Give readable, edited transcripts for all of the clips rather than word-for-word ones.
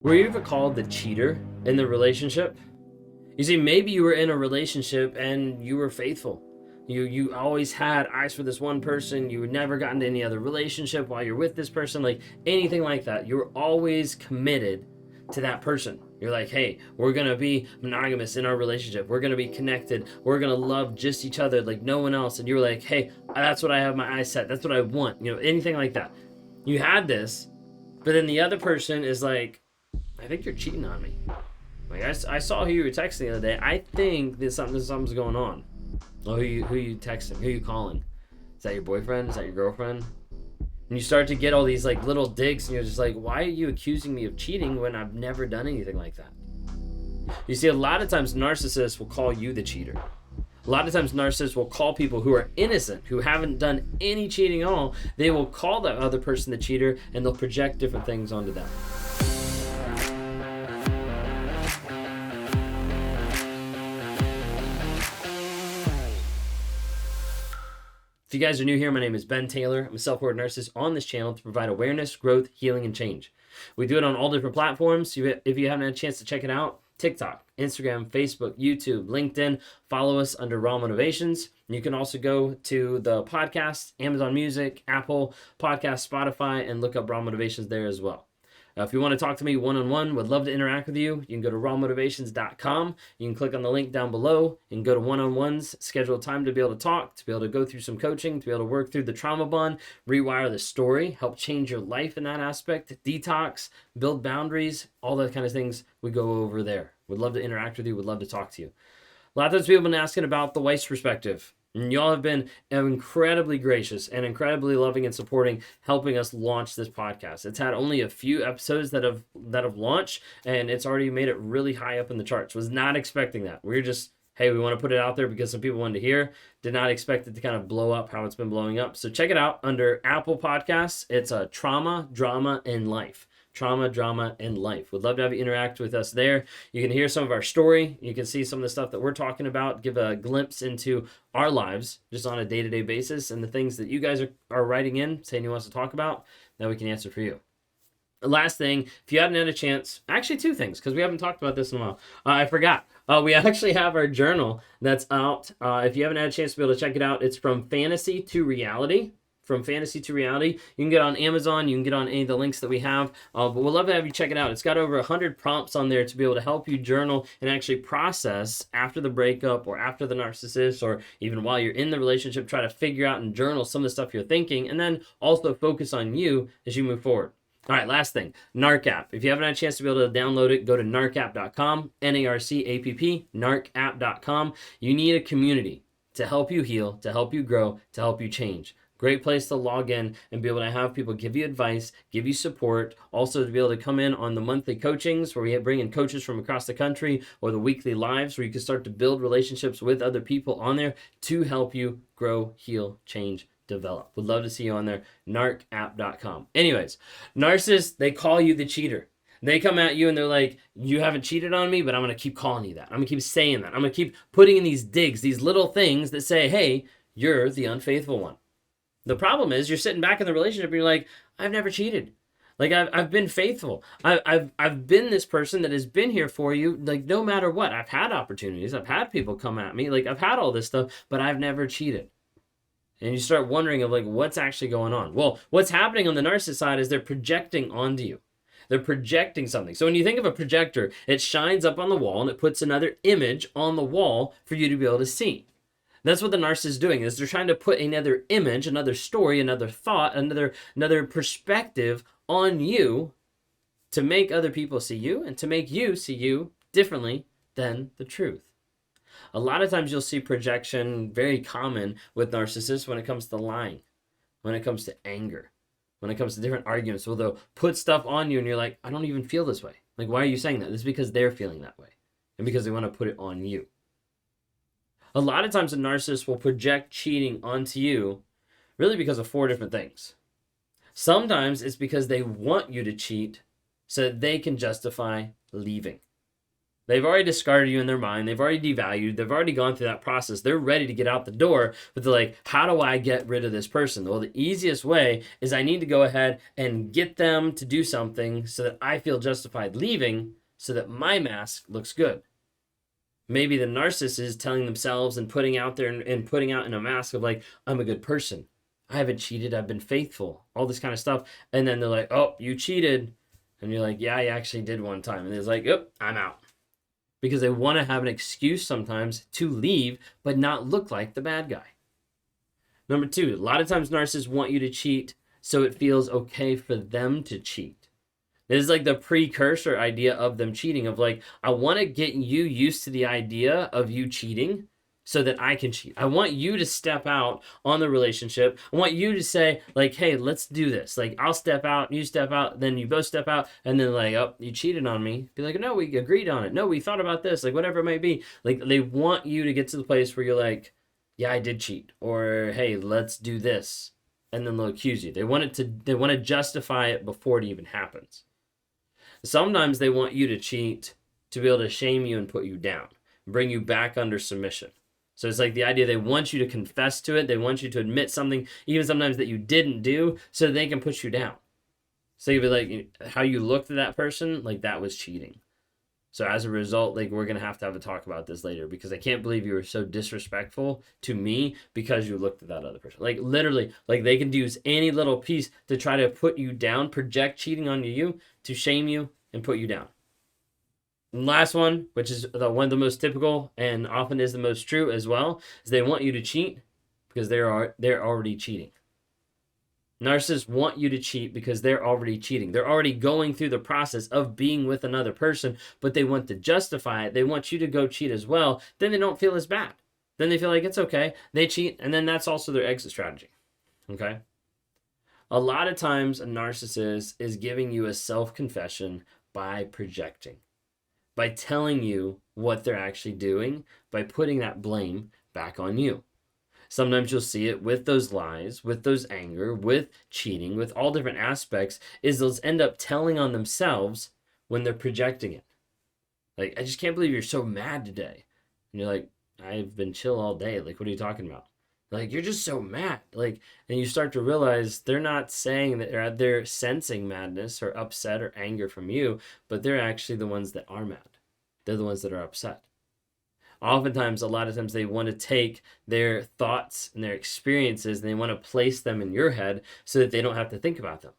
Were you ever called the cheater in the relationship? You see, maybe you were in a relationship and you were faithful. You always had eyes for this one person. You never got into any other relationship while you're with this person, like anything like that. You were always committed to that person. You're like, hey, we're gonna be monogamous in our relationship. We're gonna be connected. We're gonna love just each other like no one else. And you were like, hey, that's what I have my eyes set. That's what I want. Anything like that. You had this, but then the other person is like, I think you're cheating on me. Like I saw who you were texting the other day. I think that something's going on. Oh, who you texting? Who you calling? Is that your boyfriend? Is that your girlfriend? And you start to get all these like little digs, and you're just like, why are you accusing me of cheating when I've never done anything like that? You see, a lot of times narcissists will call you the cheater. A lot of times narcissists will call people who are innocent, who haven't done any cheating at all. They will call that other person the cheater, and they'll project different things onto them. If you guys are new here, my name is Ben Taylor. I'm a self-aware narcissist on this channel to provide awareness, growth, healing, and change. We do it on all different platforms. If you haven't had a chance to check it out, TikTok, Instagram, Facebook, YouTube, LinkedIn, follow us under Raw Motivations. You can also go to the podcast, Amazon Music, Apple Podcast, Spotify, and look up Raw Motivations there as well. If you want to talk to me one-on-one, would love to interact with you. You can go to rawmotivations.com. You can click on the link down below. You can go to one-on-ones, schedule a time to be able to talk, to be able to go through some coaching, to be able to work through the trauma bond, rewire the story, help change your life in that aspect, detox, build boundaries, all that kind of things we go over there. Would love to interact with you. Would love to talk to you. A lot of times people have been asking about the wife's perspective. And y'all have been incredibly gracious and incredibly loving and supporting, helping us launch this podcast. It's had only a few episodes that have launched, and it's already made it really high up in the charts. Was not expecting that. We were just, hey, we want to put it out there because some people wanted to hear. Did not expect it to kind of blow up how it's been blowing up. So check it out under Apple Podcasts. It's a Trauma, Drama, and Life. Trauma, Drama, and Life. Would love to have you interact with us there. You can hear some of our story. You can see some of the stuff that we're talking about, give a glimpse into our lives just on a day-to-day basis and the things that you guys are writing in, saying you want us to talk about, that we can answer for you. The last thing, if you hadn't had a chance, actually two things, because we haven't talked about this in a while. I forgot. We actually have our journal that's out. If you haven't had a chance to be able to check it out, it's From Fantasy to Reality. From Fantasy to Reality. You can get on Amazon. You can get on any of the links that we have. But we'd love to have you check it out. It's got over 100 prompts on there to be able to help you journal and actually process after the breakup or after the narcissist or even while you're in the relationship, try to figure out and journal some of the stuff you're thinking and then also focus on you as you move forward. All right, last thing, Narc app. If you haven't had a chance to be able to download it, go to narcapp.com, Narcapp, narcapp.com. You need a community to help you heal, to help you grow, to help you change. Great place to log in and be able to have people give you advice, give you support. Also to be able to come in on the monthly coachings where we bring in coaches from across the country or the weekly lives where you can start to build relationships with other people on there to help you grow, heal, change, develop. Would love to see you on there, narcapp.com. Anyways, narcissists, they call you the cheater. They come at you and they're like, you haven't cheated on me, but I'm going to keep calling you that. I'm going to keep saying that. I'm going to keep putting in these digs, these little things that say, hey, you're the unfaithful one. The problem is you're sitting back in the relationship and you're like, I've never cheated. Like I've been faithful. I've been this person that has been here for you. Like no matter what, I've had opportunities. I've had people come at me. Like I've had all this stuff, but I've never cheated. And you start wondering of like, what's actually going on? Well, what's happening on the narcissist side is they're projecting onto you. They're projecting something. So when you think of a projector, it shines up on the wall and it puts another image on the wall for you to be able to see. That's what the narcissist is doing, is they're trying to put another image, another story, another thought, another perspective on you to make other people see you and to make you see you differently than the truth. A lot of times you'll see projection very common with narcissists when it comes to lying, when it comes to anger, when it comes to different arguments. Well, they'll put stuff on you and you're like, I don't even feel this way. Like, why are you saying that? It's because they're feeling that way and because they want to put it on you. A lot of times a narcissist will project cheating onto you really because of four different things. Sometimes it's because they want you to cheat so that they can justify leaving. They've already discarded you in their mind. They've already devalued. They've already gone through that process. They're ready to get out the door, but they're like, how do I get rid of this person? Well, the easiest way is I need to go ahead and get them to do something so that I feel justified leaving so that my mask looks good. Maybe the narcissist is telling themselves and putting out there and putting out in a mask of like, I'm a good person. I haven't cheated. I've been faithful. All this kind of stuff. And then they're like, oh, you cheated. And you're like, yeah, I actually did one time. And it's like, oh, I'm out. Because they want to have an excuse sometimes to leave, but not look like the bad guy. Number two, a lot of times narcissists want you to cheat so it feels okay for them to cheat. This is like the precursor idea of them cheating, of like, I want to get you used to the idea of you cheating so that I can cheat. I want you to step out on the relationship. I want you to say like, hey, let's do this. Like, I'll step out, you step out, then you both step out, and then like, oh, you cheated on me. Be like, no, we agreed on it. No, we thought about this, like whatever it might be. Like, they want you to get to the place where you're like, yeah, I did cheat. Or, hey, let's do this. And then they'll accuse you. They want to justify it before it even happens. Sometimes they want you to cheat to be able to shame you and put you down, bring you back under submission. So it's like the idea they want you to confess to it. They want you to admit something, even sometimes that you didn't do, so they can put you down. So you'd be like, how you looked at that person, like that was cheating. So as a result, like we're going to have a talk about this later because I can't believe you were so disrespectful to me because you looked at that other person. Like literally, like they can use any little piece to try to put you down, project cheating onto you to shame you and put you down. And last one, which is one of the most typical and often is the most true as well, is they want you to cheat because they're already cheating. Narcissists want you to cheat because they're already cheating. They're already going through the process of being with another person, but they want to justify it. They want you to go cheat as well. Then they don't feel as bad. Then they feel like it's okay. They cheat, and then that's also their exit strategy. Okay? A lot of times a narcissist is giving you a self-confession by projecting, by telling you what they're actually doing, by putting that blame back on you. Sometimes you'll see it with those lies, with those anger, with cheating, with all different aspects, is they'll end up telling on themselves when they're projecting it. Like, I just can't believe you're so mad today. And you're like, I've been chill all day. Like, what are you talking about? Like, you're just so mad. Like, and you start to realize they're not saying that they're sensing madness or upset or anger from you, but they're actually the ones that are mad. They're the ones that are upset. Oftentimes, a lot of times they want to take their thoughts and their experiences and they want to place them in your head so that they don't have to think about them.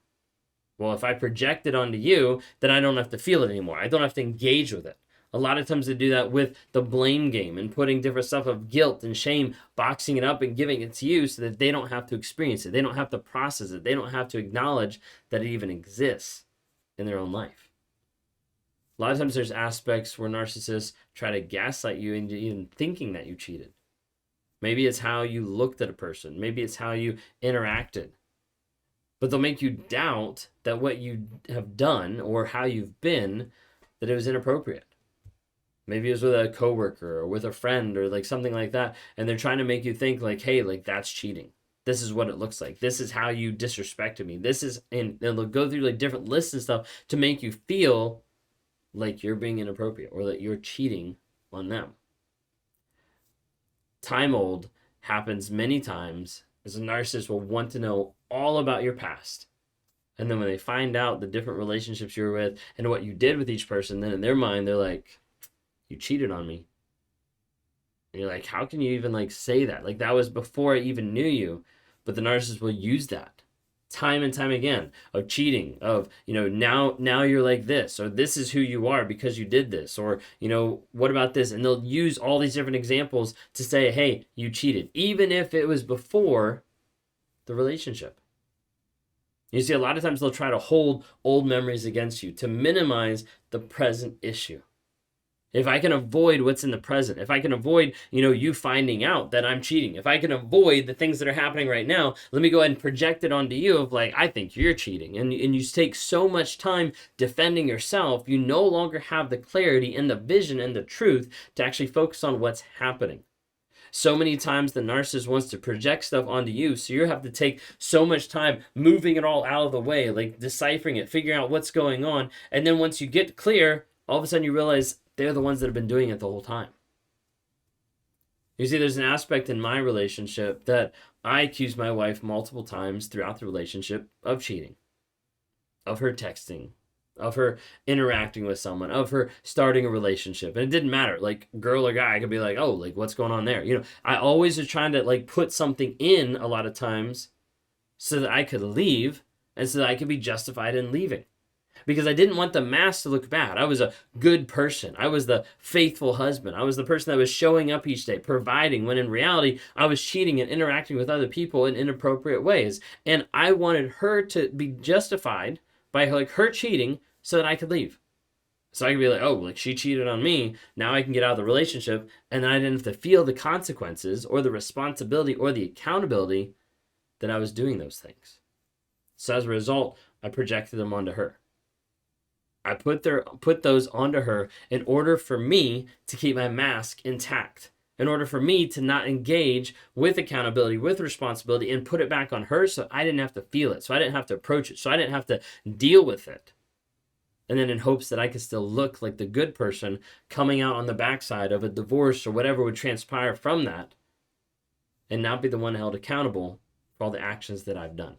Well, if I project it onto you, then I don't have to feel it anymore. I don't have to engage with it. A lot of times they do that with the blame game and putting different stuff of guilt and shame, boxing it up and giving it to you so that they don't have to experience it. They don't have to process it. They don't have to acknowledge that it even exists in their own life. A lot of times there's aspects where narcissists try to gaslight you into even thinking that you cheated. Maybe it's how you looked at a person. Maybe it's how you interacted. But they'll make you doubt that what you have done or how you've been, that it was inappropriate. Maybe it was with a coworker or with a friend or like something like that. And they're trying to make you think like, hey, like that's cheating. This is what it looks like. This is how you disrespected me. This is, and they'll go through like different lists and stuff to make you feel like you're being inappropriate or that you're cheating on them. Time old happens many times as a narcissist will want to know all about your past. And then when they find out the different relationships you were with and what you did with each person, then in their mind, they're like, you cheated on me. And you're like, how can you even like say that? Like that was before I even knew you. But the narcissist will use that time and time again of cheating, of, you know, now you're like this, or this is who you are because you did this, or, you know, what about this? And they'll use all these different examples to say, hey, you cheated, even if it was before the relationship. You see, a lot of times they'll try to hold old memories against you to minimize the present issue. If I can avoid what's in the present, if I can avoid, you know, you finding out that I'm cheating, if I can avoid the things that are happening right now, let me go ahead and project it onto you of like, I think you're cheating. And you take so much time defending yourself, you no longer have the clarity and the vision and the truth to actually focus on what's happening. So many times the narcissist wants to project stuff onto you, so you have to take so much time moving it all out of the way, like deciphering it, figuring out what's going on. And then once you get clear, all of a sudden you realize they're the ones that have been doing it the whole time. You see, there's an aspect in my relationship that I accused my wife multiple times throughout the relationship of cheating, of her texting, of her interacting with someone, of her starting a relationship. And it didn't matter, like girl or guy, I could be like, oh, like what's going on there? You know, I always was trying to like put something in a lot of times so that I could leave and so that I could be justified in leaving. Because I didn't want the mask to look bad. I was a good person. I was the faithful husband. I was the person that was showing up each day, providing, when in reality, I was cheating and interacting with other people in inappropriate ways. And I wanted her to be justified by like her cheating so that I could leave. So I could be like, oh, like she cheated on me. Now I can get out of the relationship. And then I didn't have to feel the consequences or the responsibility or the accountability that I was doing those things. So as a result, I projected them onto her. I put those onto her in order for me to keep my mask intact, in order for me to not engage with accountability, with responsibility, and put it back on her so I didn't have to feel it, so I didn't have to approach it, so I didn't have to deal with it. And then in hopes that I could still look like the good person coming out on the backside of a divorce or whatever would transpire from that, and not be the one held accountable for all the actions that I've done.